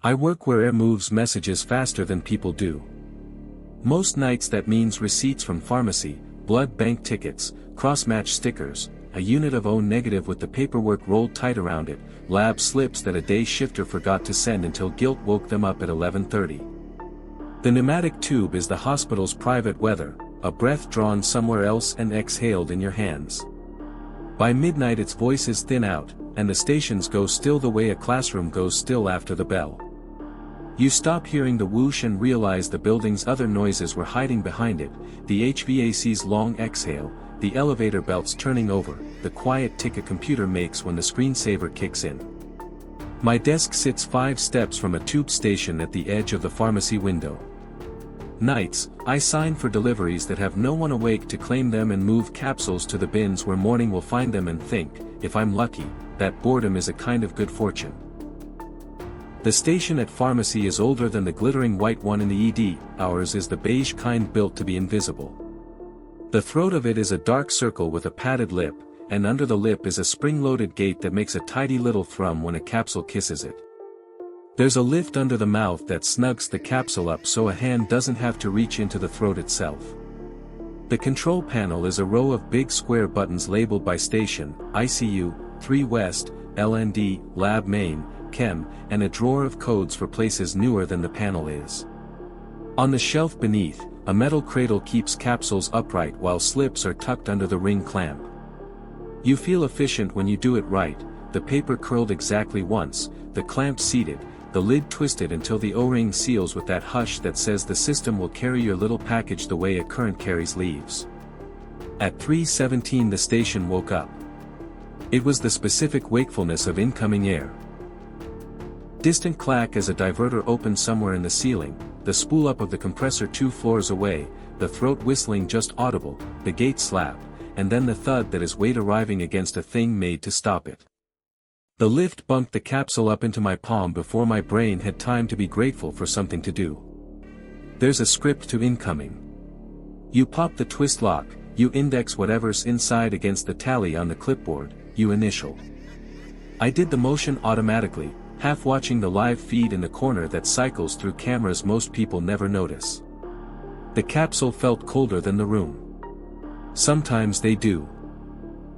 I work where air moves messages faster than people do. Most nights that means receipts from pharmacy, blood bank tickets, cross-match stickers, a unit of O negative with the paperwork rolled tight around it, lab slips that a day shifter forgot to send until guilt woke them up at 11:30. The pneumatic tube is the hospital's private weather, a breath drawn somewhere else and exhaled in your hands. By midnight its voices thin out, and the stations go still the way a classroom goes still after the bell. You stop hearing the whoosh and realize the building's other noises were hiding behind it, the HVAC's long exhale, the elevator belts turning over, the quiet tick a computer makes when the screensaver kicks in. My desk sits 5 steps from a tube station at the edge of the pharmacy window. Nights, I sign for deliveries that have no one awake to claim them and move capsules to the bins where morning will find them and think, if I'm lucky, that boredom is a kind of good fortune. The station at pharmacy is older than the glittering white one in the ED, ours is the beige kind built to be invisible. The throat of it is a dark circle with a padded lip, and under the lip is a spring-loaded gate that makes a tidy little thrum when a capsule kisses it. There's a lift under the mouth that snugs the capsule up so a hand doesn't have to reach into the throat itself. The control panel is a row of big square buttons labeled by station, ICU, 3 West, LND, Lab Main, Chem, and a drawer of codes for places newer than the panel is. On the shelf beneath, a metal cradle keeps capsules upright while slips are tucked under the ring clamp. You feel efficient when you do it right, the paper curled exactly once, the clamp seated, the lid twisted until the O-ring seals with that hush that says the system will carry your little package the way a current carries leaves. At 3:17 the station woke up. It was the specific wakefulness of incoming air. Distant clack as a diverter opened somewhere in the ceiling, the spool up of the compressor 2 floors away, the throat whistling just audible, the gate slap, and then the thud that is weight arriving against a thing made to stop it. The lift bumped the capsule up into my palm before my brain had time to be grateful for something to do. There's a script to incoming. You pop the twist lock, you index whatever's inside against the tally on the clipboard, you initial. I did the motion automatically, half watching the live feed in the corner that cycles through cameras most people never notice. The capsule felt colder than the room. Sometimes they do.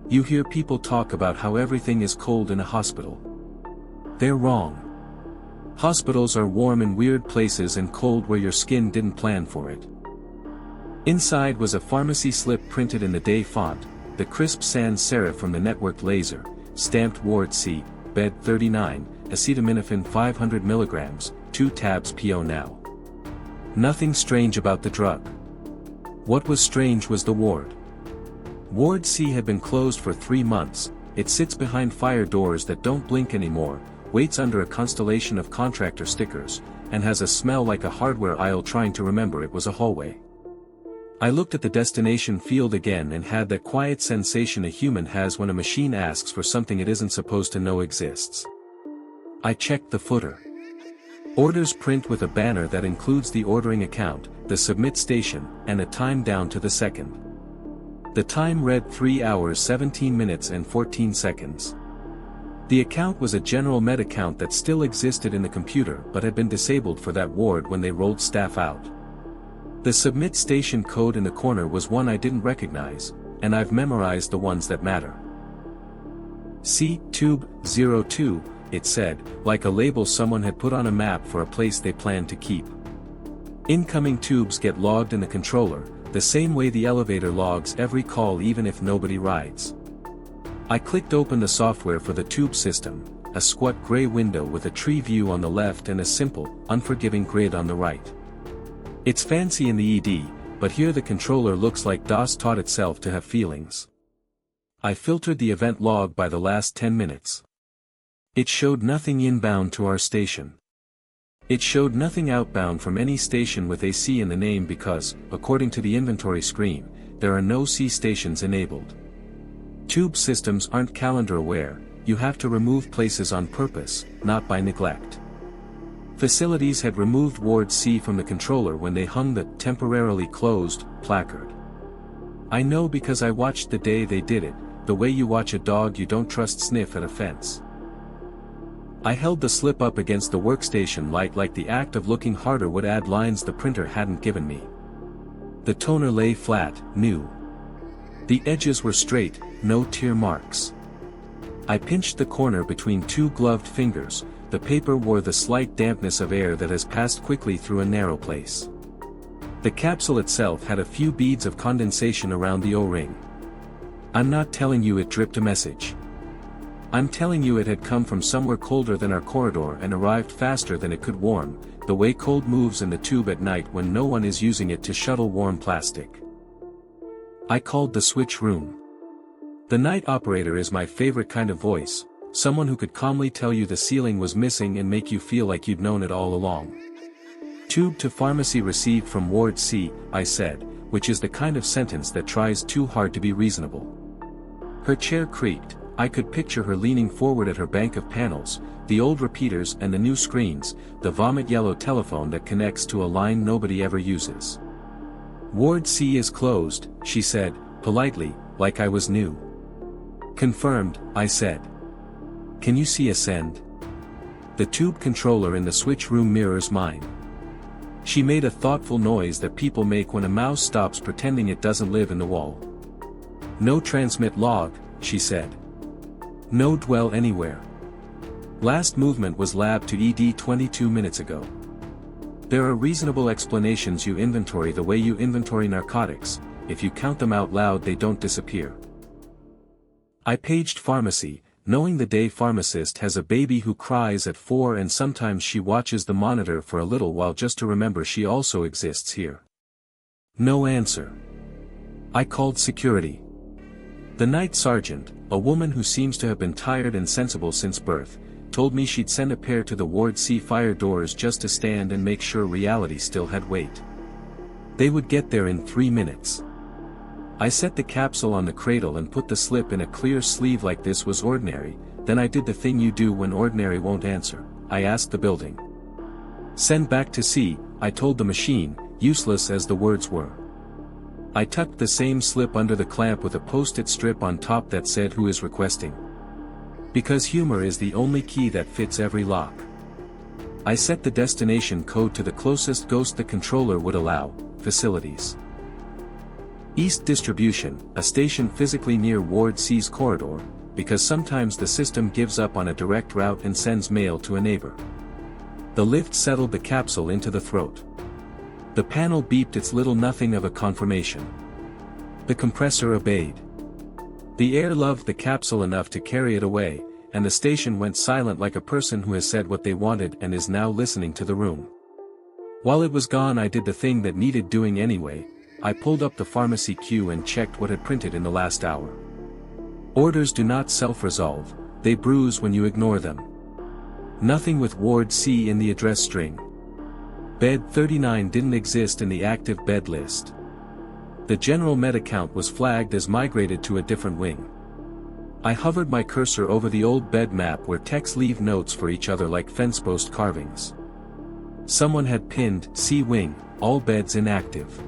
You hear people talk about how everything is cold in a hospital. They're wrong. Hospitals are warm in weird places and cold where your skin didn't plan for it. Inside was a pharmacy slip printed in the day font, the crisp sans serif from the networked laser, stamped Ward C, Bed 39, acetaminophen 500 mg, 2 tabs PO now. Nothing strange about the drug. What was strange was the ward. Ward C had been closed for 3 months, it sits behind fire doors that don't blink anymore, waits under a constellation of contractor stickers, and has a smell like a hardware aisle trying to remember it was a hallway. I looked at the destination field again and had that quiet sensation a human has when a machine asks for something it isn't supposed to know exists. I checked the footer. Orders print with a banner that includes the ordering account, the submit station, and a time down to the second. The time read 3 hours 17 minutes and 14 seconds. The account was a general med account that still existed in the computer but had been disabled for that ward when they rolled staff out. The submit station code in the corner was one I didn't recognize, and I've memorized the ones that matter. C, Tube, 02, it said, like a label someone had put on a map for a place they planned to keep. Incoming tubes get logged in the controller, the same way the elevator logs every call even if nobody rides. I clicked open the software for the tube system, a squat gray window with a tree view on the left and a simple, unforgiving grid on the right. It's fancy in the ED, but here the controller looks like DOS taught itself to have feelings. I filtered the event log by the last 10 minutes. It showed nothing inbound to our station. It showed nothing outbound from any station with a C in the name because, according to the inventory screen, there are no C stations enabled. Tube systems aren't calendar aware, you have to remove places on purpose, not by neglect. Facilities had removed Ward C from the controller when they hung the temporarily closed placard. I know because I watched the day they did it, the way you watch a dog you don't trust sniff at a fence. I held the slip up against the workstation light like the act of looking harder would add lines the printer hadn't given me. The toner lay flat, new. The edges were straight, no tear marks. I pinched the corner between two gloved fingers. The paper wore the slight dampness of air that has passed quickly through a narrow place. The capsule itself had a few beads of condensation around the O-ring. I'm not telling you it dripped a message. I'm telling you it had come from somewhere colder than our corridor and arrived faster than it could warm, the way cold moves in the tube at night when no one is using it to shuttle warm plastic. I called the switch room. The night operator is my favorite kind of voice, someone who could calmly tell you the ceiling was missing and make you feel like you'd known it all along. Tube to pharmacy received from Ward C, I said, which is the kind of sentence that tries too hard to be reasonable. Her chair creaked. I could picture her leaning forward at her bank of panels, the old repeaters and the new screens, the vomit yellow telephone that connects to a line nobody ever uses. Ward C is closed, she said, politely, like I was new. Confirmed, I said. Can you see a send? The tube controller in the switch room mirrors mine. She made a thoughtful noise that people make when a mouse stops pretending it doesn't live in the wall. No transmit log, she said. No dwell anywhere. Last movement was lab to ED 22 minutes ago. There are reasonable explanations. You inventory the way you inventory narcotics. If you count them out loud they don't disappear. I paged pharmacy, knowing the day pharmacist has a baby who cries at 4 and sometimes she watches the monitor for a little while just to remember she also exists here. No answer. I called security. The night sergeant, a woman who seems to have been tired and sensible since birth, told me she'd send a pair to the Ward C fire doors just to stand and make sure reality still had weight. They would get there in 3 minutes. I set the capsule on the cradle and put the slip in a clear sleeve like this was ordinary, then I did the thing you do when ordinary won't answer. I asked the building. Send back to C, I told the machine, useless as the words were. I tucked the same slip under the clamp with a post-it strip on top that said who is requesting. Because humor is the only key that fits every lock. I set the destination code to the closest ghost the controller would allow, facilities. East Distribution, a station physically near Ward C's corridor, because sometimes the system gives up on a direct route and sends mail to a neighbor. The lift settled the capsule into the throat. The panel beeped its little nothing of a confirmation. The compressor obeyed. The air loved the capsule enough to carry it away, and the station went silent like a person who has said what they wanted and is now listening to the room. While it was gone I did the thing that needed doing anyway. I pulled up the pharmacy queue and checked what had printed in the last hour. Orders do not self-resolve, they bruise when you ignore them. Nothing with Ward C in the address string. Bed 39 didn't exist in the active bed list. The general med account was flagged as migrated to a different wing. I hovered my cursor over the old bed map where techs leave notes for each other like fence post carvings. Someone had pinned C wing, all beds inactive.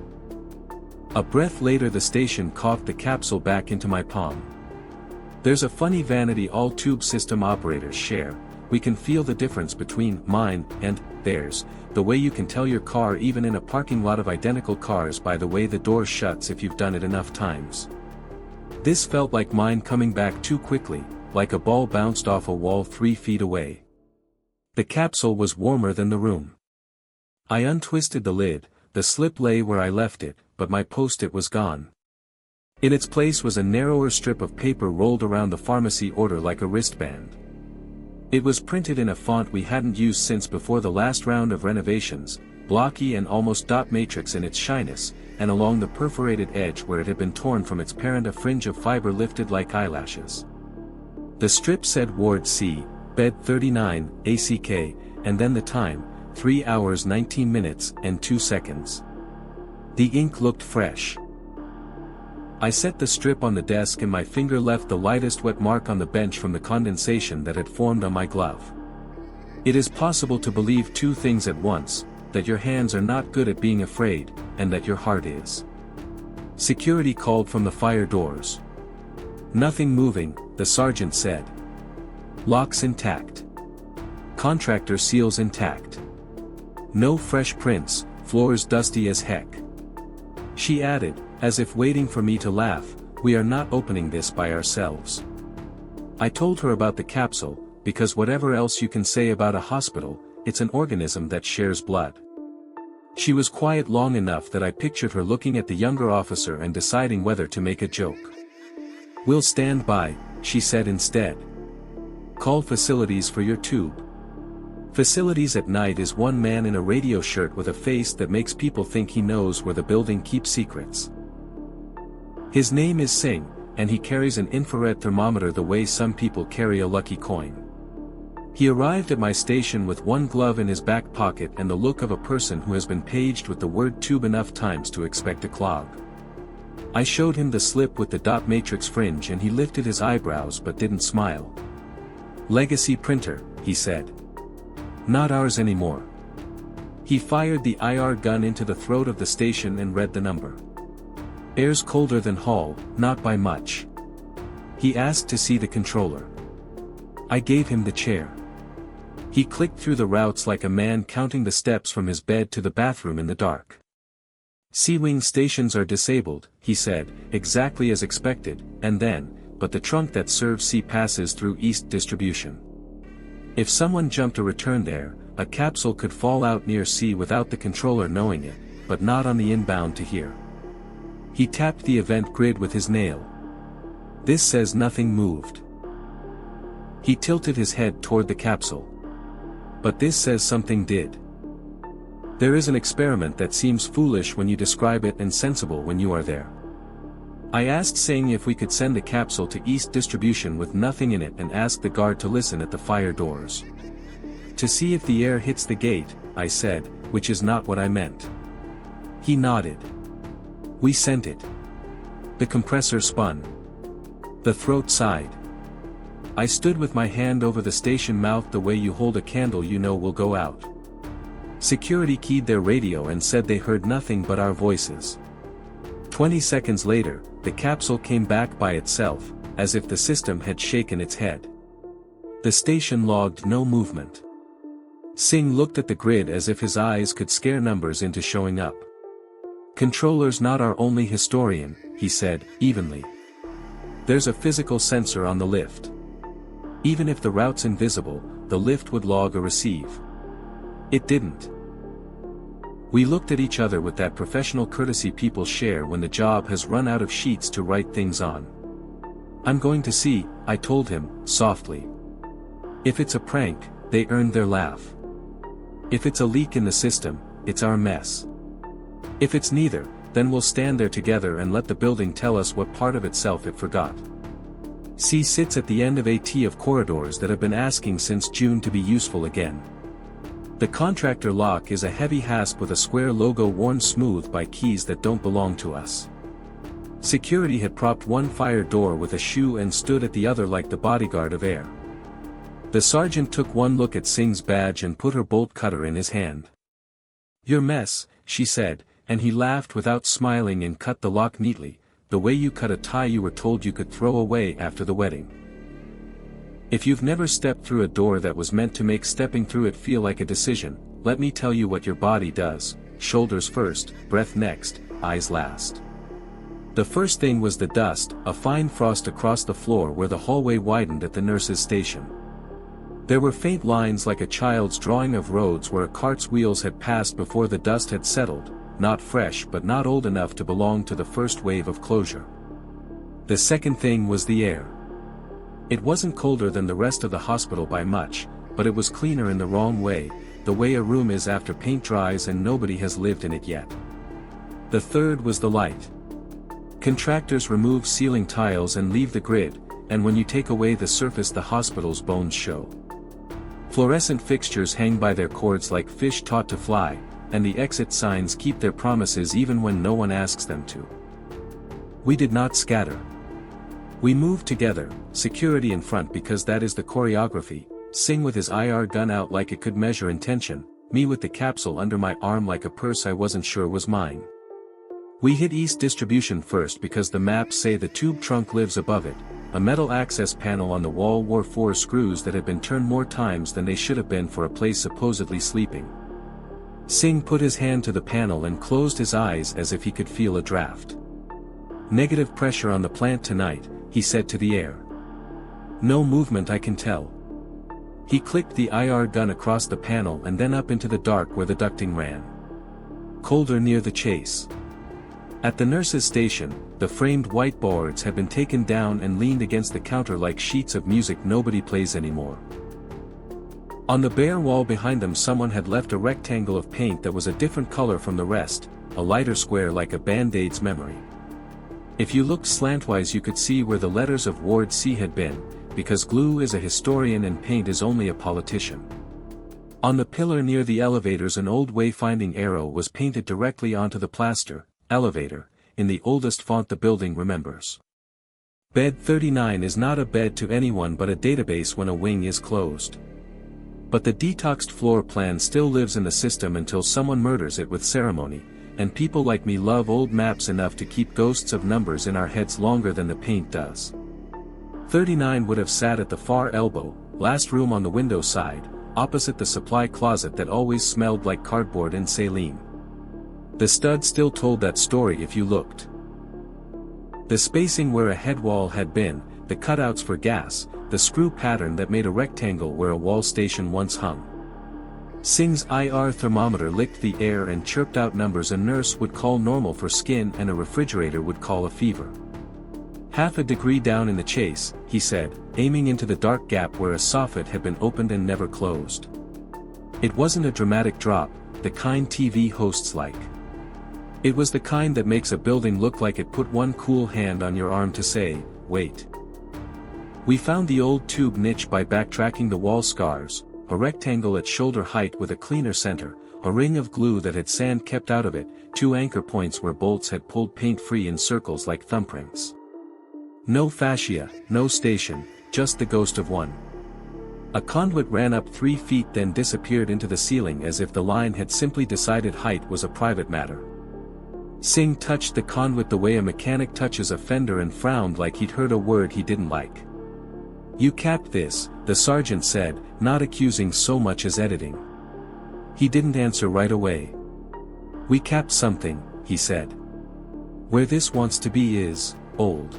A breath later the station coughed the capsule back into my palm. There's a funny vanity all tube system operators share. We can feel the difference between mine and theirs, the way you can tell your car even in a parking lot of identical cars by the way the door shuts if you've done it enough times. This felt like mine coming back too quickly, like a ball bounced off a wall 3 feet away. The capsule was warmer than the room. I untwisted the lid, the slip lay where I left it, but my post-it was gone. In its place was a narrower strip of paper rolled around the pharmacy order like a wristband. It was printed in a font we hadn't used since before the last round of renovations, blocky and almost dot matrix in its shyness, and along the perforated edge where it had been torn from its parent a fringe of fiber lifted like eyelashes. The strip said Ward C, Bed 39, ACK, and then the time, 3 hours 19 minutes and 2 seconds. The ink looked fresh. I set the strip on the desk and my finger left the lightest wet mark on the bench from the condensation that had formed on my glove. It is possible to believe 2 things at once, that your hands are not good at being afraid, and that your heart is. Security called from the fire doors. Nothing moving, the sergeant said. Locks intact. Contractor seals intact. No fresh prints, floors dusty as heck. She added, as if waiting for me to laugh, we are not opening this by ourselves. I told her about the capsule, because whatever else you can say about a hospital, it's an organism that shares blood. She was quiet long enough that I pictured her looking at the younger officer and deciding whether to make a joke. We'll stand by, she said instead. Call facilities for your tube. Facilities at night is one man in a radio shirt with a face that makes people think he knows where the building keeps secrets. His name is Singh, and he carries an infrared thermometer the way some people carry a lucky coin. He arrived at my station with one glove in his back pocket and the look of a person who has been paged with the word tube enough times to expect a clog. I showed him the slip with the dot matrix fringe and he lifted his eyebrows but didn't smile. Legacy printer, he said. Not ours anymore. He fired the IR gun into the throat of the station and read the number. Air's colder than Hall, not by much. He asked to see the controller. I gave him the chair. He clicked through the routes like a man counting the steps from his bed to the bathroom in the dark. C-wing stations are disabled, he said, exactly as expected, and then, but the trunk that serves C passes through East Distribution. If someone jumped a return there, a capsule could fall out near C without the controller knowing it, but not on the inbound to here. He tapped the event grid with his nail. This says nothing moved. He tilted his head toward the capsule. But this says something did. There is an experiment that seems foolish when you describe it and sensible when you are there. I asked Singh if we could send the capsule to East Distribution with nothing in it and asked the guard to listen at the fire doors. To see if the air hits the gate, I said, which is not what I meant. He nodded. We sent it. The compressor spun. The throat sighed. I stood with my hand over the station mouth the way you hold a candle you know will go out. Security keyed their radio and said they heard nothing but our voices. 20 seconds later, the capsule came back by itself, as if the system had shaken its head. The station logged no movement. Singh looked at the grid as if his eyes could scare numbers into showing up. Controller's not our only historian, he said, evenly. There's a physical sensor on the lift. Even if the route's invisible, the lift would log a receive. It didn't. We looked at each other with that professional courtesy people share when the job has run out of sheets to write things on. I'm going to see, I told him, softly. If it's a prank, they earned their laugh. If it's a leak in the system, it's our mess. If it's neither, then we'll stand there together and let the building tell us what part of itself it forgot. C sits at the end of a T of corridors that have been asking since June to be useful again. The contractor lock is a heavy hasp with a square logo worn smooth by keys that don't belong to us. Security had propped one fire door with a shoe and stood at the other like the bodyguard of air. The sergeant took one look at Singh's badge and put her bolt cutter in his hand. Your mess, she said, and he laughed without smiling and cut the lock neatly, the way you cut a tie you were told you could throw away after the wedding. If you've never stepped through a door that was meant to make stepping through it feel like a decision, let me tell you what your body does: shoulders first, breath next, eyes last. The first thing was the dust, a fine frost across the floor where the hallway widened at the nurse's station. There were faint lines like a child's drawing of roads where a cart's wheels had passed before the dust had settled, not fresh but not old enough to belong to the first wave of closure. The second thing was the air. It wasn't colder than the rest of the hospital by much, but it was cleaner in the wrong way, the way a room is after paint dries and nobody has lived in it yet. The third was the light. Contractors remove ceiling tiles and leave the grid, and when you take away the surface the hospital's bones show. Fluorescent fixtures hang by their cords like fish taught to fly, and the exit signs keep their promises even when no one asks them to. We did not scatter. We moved together, security in front because that is the choreography, Singh with his IR gun out like it could measure intention, me with the capsule under my arm like a purse I wasn't sure was mine. We hit East Distribution first because the maps say the tube trunk lives above it, a metal access panel on the wall wore 4 screws that had been turned more times than they should have been for a place supposedly sleeping. Singh put his hand to the panel and closed his eyes as if he could feel a draft. "Negative pressure on the plant tonight," he said to the air. "No movement I can tell." He clicked the IR gun across the panel and then up into the dark where the ducting ran. Colder near the chase. At the nurse's station, the framed white boards had been taken down and leaned against the counter like sheets of music nobody plays anymore. On the bare wall behind them someone had left a rectangle of paint that was a different color from the rest, a lighter square like a Band-Aid's memory. If you looked slantwise you could see where the letters of Ward C had been, because glue is a historian and paint is only a politician. On the pillar near the elevators an old wayfinding arrow was painted directly onto the plaster, elevator, in the oldest font the building remembers. Bed 39 is not a bed to anyone but a database when a wing is closed. But the detoxed floor plan still lives in the system until someone murders it with ceremony, and people like me love old maps enough to keep ghosts of numbers in our heads longer than the paint does. 39 would have sat at the far elbow, last room on the window side, opposite the supply closet that always smelled like cardboard and saline. The stud still told that story if you looked. The spacing where a head wall had been, the cutouts for gas, the screw pattern that made a rectangle where a wall station once hung. Singh's IR thermometer licked the air and chirped out numbers a nurse would call normal for skin and a refrigerator would call a fever. "Half a degree down in the chase," he said, aiming into the dark gap where a soffit had been opened and never closed. It wasn't a dramatic drop, the kind TV hosts like. It was the kind that makes a building look like it put one cool hand on your arm to say, "Wait." We found the old tube niche by backtracking the wall scars, a rectangle at shoulder height with a cleaner center, a ring of glue that had sand kept out of it, 2 anchor points where bolts had pulled paint free in circles like thumbprints. No fascia, no station, just the ghost of one. A conduit ran up 3 feet then disappeared into the ceiling as if the line had simply decided height was a private matter. Singh touched the conduit the way a mechanic touches a fender and frowned like he'd heard a word he didn't like. "You capped this," the sergeant said, not accusing so much as editing. He didn't answer right away. "We capped something," he said. "Where this wants to be is old."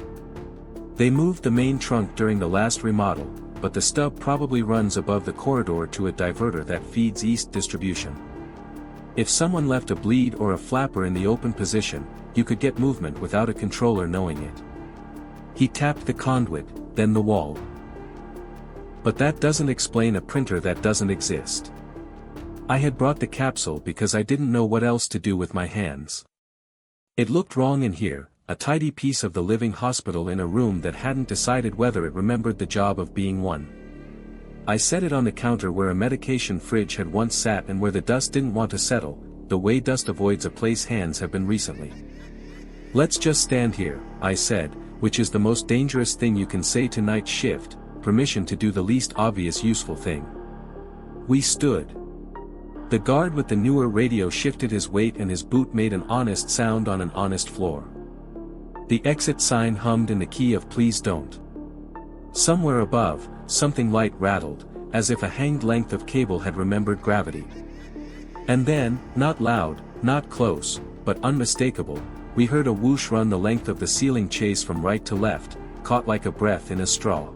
They moved the main trunk during the last remodel, but the stub probably runs above the corridor to a diverter that feeds east distribution. If someone left a bleed or a flapper in the open position, you could get movement without a controller knowing it. He tapped the conduit, then the wall. But that doesn't explain a printer that doesn't exist. I had brought the capsule because I didn't know what else to do with my hands. It looked wrong in here, a tidy piece of the living hospital in a room that hadn't decided whether it remembered the job of being one. I set it on the counter where a medication fridge had once sat and where the dust didn't want to settle, the way dust avoids a place hands have been recently. "Let's just stand here," I said, which is the most dangerous thing you can say to night shift, permission to do the least obvious useful thing. We stood. The guard with the newer radio shifted his weight and his boot made an honest sound on an honest floor. The exit sign hummed in the key of "Please don't." Somewhere above, something light rattled, as if a hanged length of cable had remembered gravity. And then, not loud, not close, but unmistakable, we heard a whoosh run the length of the ceiling chase from right to left, caught like a breath in a straw.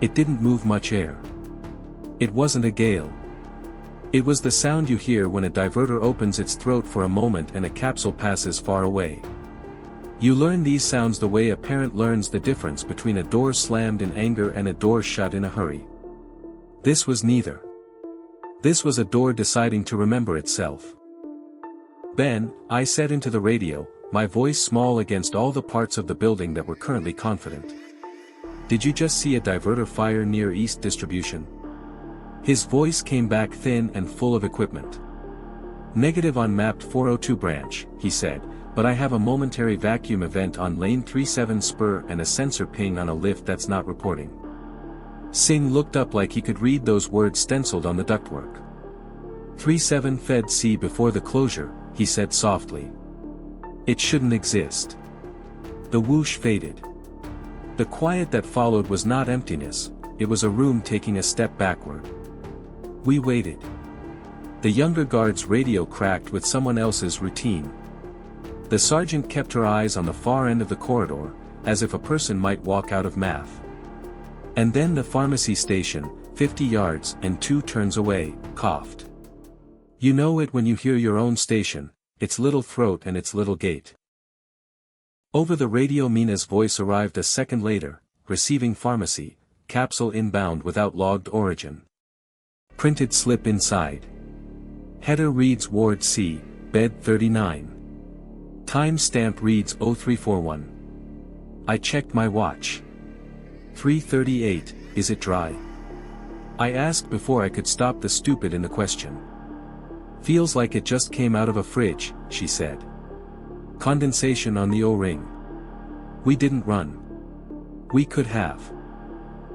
It didn't move much air. It wasn't a gale. It was the sound you hear when a diverter opens its throat for a moment and a capsule passes far away. You learn these sounds the way a parent learns the difference between a door slammed in anger and a door shut in a hurry. This was neither. This was a door deciding to remember itself. "Ben," I said into the radio, my voice small against all the parts of the building that were currently confident. "Did you just see a diverter fire near East Distribution?" His voice came back thin and full of equipment. "Negative on mapped 402 branch," he said, "but I have a momentary vacuum event on lane 37 spur and a sensor ping on a lift that's not reporting." Singh looked up like he could read those words stenciled on the ductwork. 37 Fed C before the closure, he said softly. "It shouldn't exist." The whoosh faded. The quiet that followed was not emptiness, it was a room taking a step backward. We waited. The younger guard's radio cracked with someone else's routine. The sergeant kept her eyes on the far end of the corridor, as if a person might walk out of math. And then the pharmacy station, 50 yards and 2 turns away, coughed. You know it when you hear your own station, its little throat and its little gait. Over the radio Mina's voice arrived a second later, receiving pharmacy, capsule inbound without logged origin. Printed slip inside. Header reads Ward C, Bed 39. Time stamp reads 0341. I checked my watch. 3:38, is it dry? I asked before I could stop the stupid in the question. Feels like it just came out of a fridge, she said. Condensation on the O-ring. We didn't run. We could have.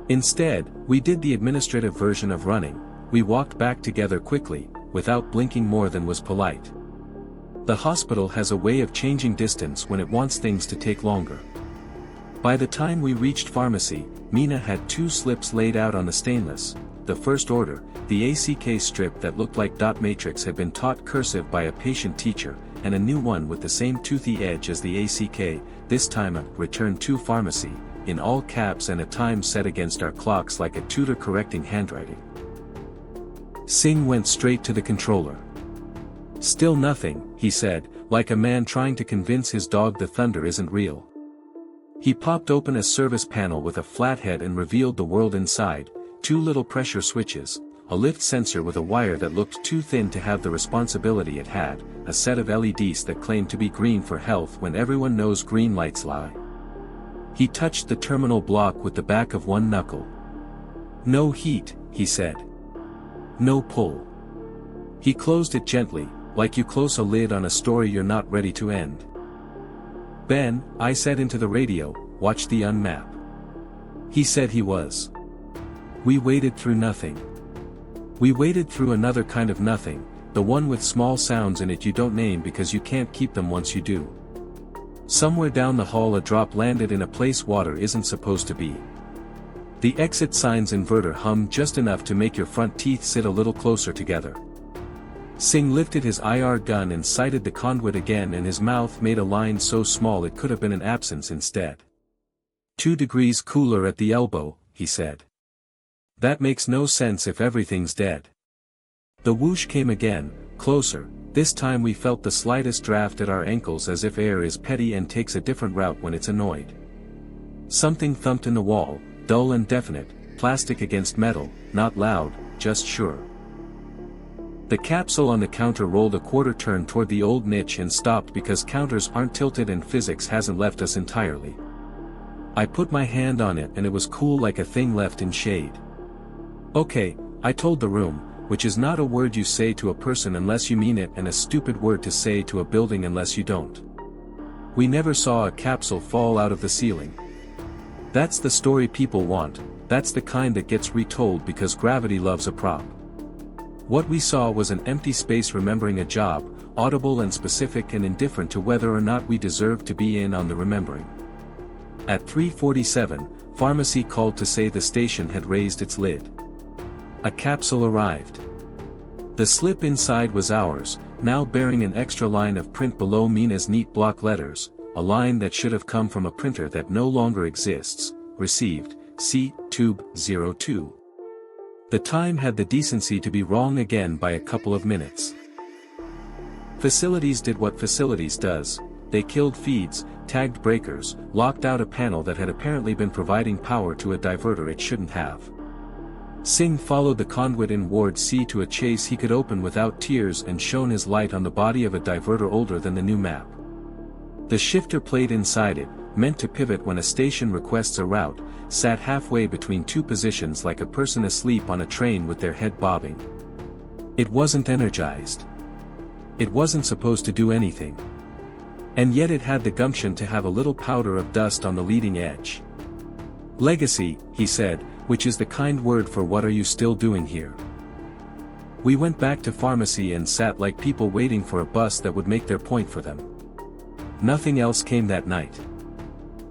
Instead, we did the administrative version of running, we walked back together quickly, without blinking more than was polite. The hospital has a way of changing distance when it wants things to take longer. By the time we reached pharmacy, Mina had 2 slips laid out on the stainless, the first order, the ACK strip that looked like dot matrix had been taught cursive by a patient teacher, and a new one with the same toothy edge as the ACK, this time a return to pharmacy, in all caps and a time set against our clocks like a tutor correcting handwriting. Singh went straight to the controller. Still nothing, he said, like a man trying to convince his dog the thunder isn't real. He popped open a service panel with a flathead and revealed the world inside, 2 little pressure switches, a lift sensor with a wire that looked too thin to have the responsibility it had, a set of LEDs that claimed to be green for health when everyone knows green lights lie. He touched the terminal block with the back of one knuckle. No heat, he said. No pull. He closed it gently, like you close a lid on a story you're not ready to end. Ben, I said into the radio, watch the unmap. He said he was. We waited through nothing. We waded through another kind of nothing, the one with small sounds in it you don't name because you can't keep them once you do. Somewhere down the hall a drop landed in a place water isn't supposed to be. The exit sign's inverter hummed just enough to make your front teeth sit a little closer together. Singh lifted his IR gun and sighted the conduit again, and his mouth made a line so small it could have been an absence instead. 2 degrees cooler at the elbow, he said. That makes no sense if everything's dead. The whoosh came again, closer, this time we felt the slightest draft at our ankles as if air is petty and takes a different route when it's annoyed. Something thumped in the wall, dull and definite, plastic against metal, not loud, just sure. The capsule on the counter rolled a quarter turn toward the old niche and stopped because counters aren't tilted and physics hasn't left us entirely. I put my hand on it and it was cool like a thing left in shade. Okay, I told the room, which is not a word you say to a person unless you mean it and a stupid word to say to a building unless you don't. We never saw a capsule fall out of the ceiling. That's the story people want, that's the kind that gets retold because gravity loves a prop. What we saw was an empty space remembering a job, audible and specific and indifferent to whether or not we deserved to be in on the remembering. At 3:47, pharmacy called to say the station had raised its lid. A capsule arrived. The slip inside was ours, now bearing an extra line of print below Mina's neat block letters, a line that should have come from a printer that no longer exists, received, C, Tube 02. The time had the decency to be wrong again by a couple of minutes. Facilities did what facilities does, they killed feeds, tagged breakers, locked out a panel that had apparently been providing power to a diverter it shouldn't have. Singh followed the conduit in Ward C to a chase he could open without tears and shone his light on the body of a diverter older than the new map. The shifter plate inside it, meant to pivot when a station requests a route, sat halfway between 2 positions like a person asleep on a train with their head bobbing. It wasn't energized. It wasn't supposed to do anything. And yet it had the gumption to have a little powder of dust on the leading edge. Legacy, he said, which is the kind word for what are you still doing here. We went back to pharmacy and sat like people waiting for a bus that would make their point for them. Nothing else came that night.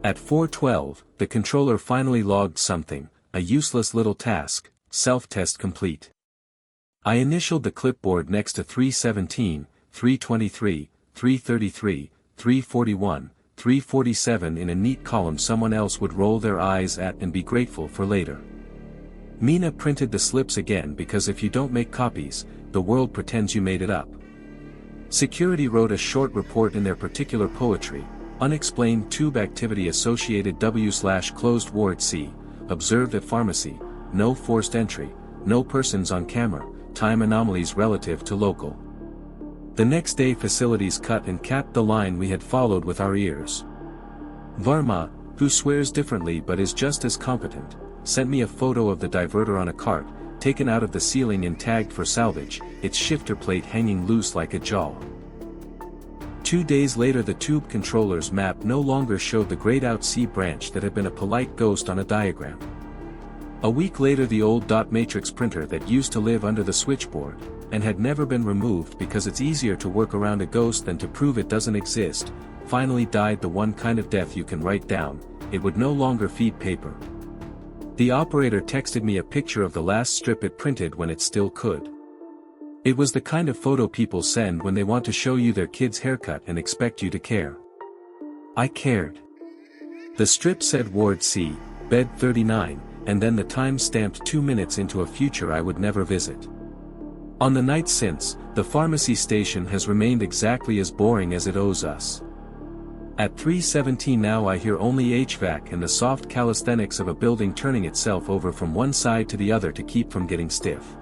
At 4:12, the controller finally logged something, a useless little task, self-test complete. I initialed the clipboard next to 317, 323, 333, 341, 347 in a neat column someone else would roll their eyes at and be grateful for later. Mina printed the slips again because if you don't make copies, the world pretends you made it up. Security wrote a short report in their particular poetry, Unexplained Tube Activity Associated W/closed Ward C, observed at pharmacy, no forced entry, no persons on camera, time anomalies relative to local. The next day facilities cut and capped the line we had followed with our ears. Varma, who swears differently but is just as competent, sent me a photo of the diverter on a cart, taken out of the ceiling and tagged for salvage, its shifter plate hanging loose like a jaw. 2 days later the tube controller's map no longer showed the grayed out C branch that had been a polite ghost on a diagram. A week later the old dot matrix printer that used to live under the switchboard, and had never been removed because it's easier to work around a ghost than to prove it doesn't exist, finally died the one kind of death you can write down, it would no longer feed paper. The operator texted me a picture of the last strip it printed when it still could. It was the kind of photo people send when they want to show you their kid's haircut and expect you to care. I cared. The strip said Ward C, bed 39, and then the time stamped 2 minutes into a future I would never visit. On the night since, the pharmacy station has remained exactly as boring as it owes us. At 3:17 now I hear only HVAC and the soft calisthenics of a building turning itself over from one side to the other to keep from getting stiff.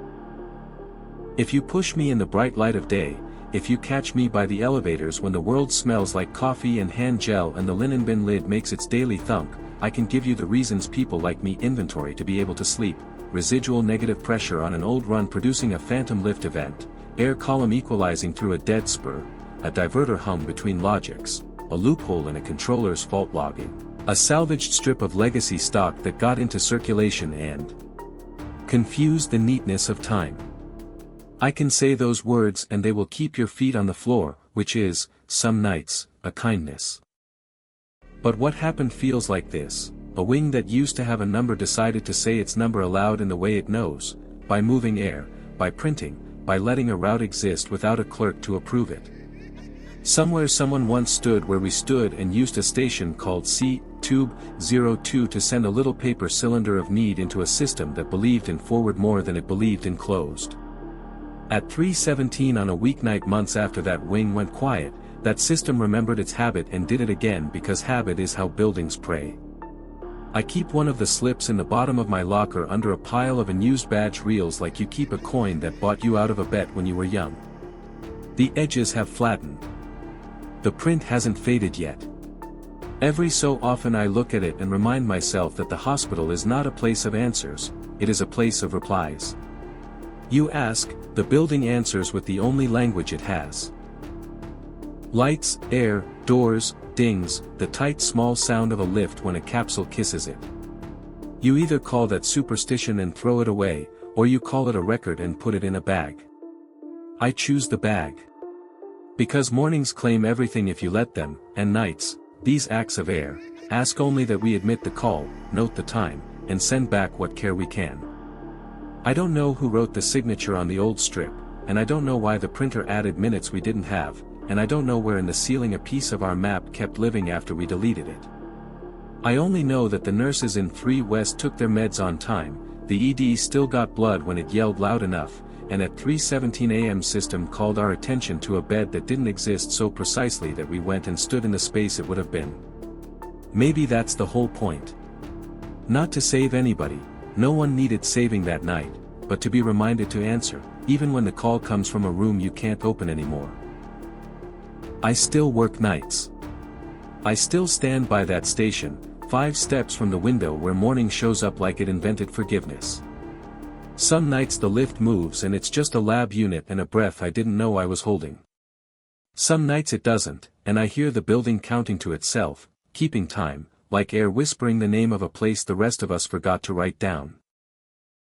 If you push me in the bright light of day, if you catch me by the elevators when the world smells like coffee and hand gel and the linen bin lid makes its daily thunk, I can give you the reasons people like me inventory to be able to sleep, residual negative pressure on an old run producing a phantom lift event, air column equalizing through a dead spur, a diverter hum between logics, a loophole in a controller's fault logging, a salvaged strip of legacy stock that got into circulation and confused the neatness of time. I can say those words and they will keep your feet on the floor, which is, some nights, a kindness. But what happened feels like this: a wing that used to have a number decided to say its number aloud in the way it knows, by moving air, by printing, by letting a route exist without a clerk to approve it. Somewhere someone once stood where we stood and used a station called C, Tube 02 to send a little paper cylinder of need into a system that believed in forward more than it believed in closed. At 3:17 on a weeknight months after that wing went quiet, that system remembered its habit and did it again because habit is how buildings pray. I keep one of the slips in the bottom of my locker under a pile of unused badge reels like you keep a coin that bought you out of a bet when you were young. The edges have flattened. The print hasn't faded yet. Every so often I look at it and remind myself that the hospital is not a place of answers, it is a place of replies. You ask, the building answers with the only language it has. Lights, air, doors, dings, the tight small sound of a lift when a capsule kisses it. You either call that superstition and throw it away, or you call it a record and put it in a bag. I choose the bag. Because mornings claim everything if you let them, and nights, these acts of air, ask only that we admit the call, note the time, and send back what care we can. I don't know who wrote the signature on the old strip, and I don't know why the printer added minutes we didn't have, and I don't know where in the ceiling a piece of our map kept living after we deleted it. I only know that the nurses in 3 West took their meds on time, the ED still got blood when it yelled loud enough, and at 3:17 a.m. system called our attention to a bed that didn't exist so precisely that we went and stood in the space it would have been. Maybe that's the whole point. Not to save anybody, no one needed saving that night, but to be reminded to answer, even when the call comes from a room you can't open anymore. I still work nights. I still stand by that station, 5 steps from the window where morning shows up like it invented forgiveness. Some nights the lift moves and it's just a lab unit and a breath I didn't know I was holding. Some nights it doesn't, and I hear the building counting to itself, keeping time, like air whispering the name of a place the rest of us forgot to write down.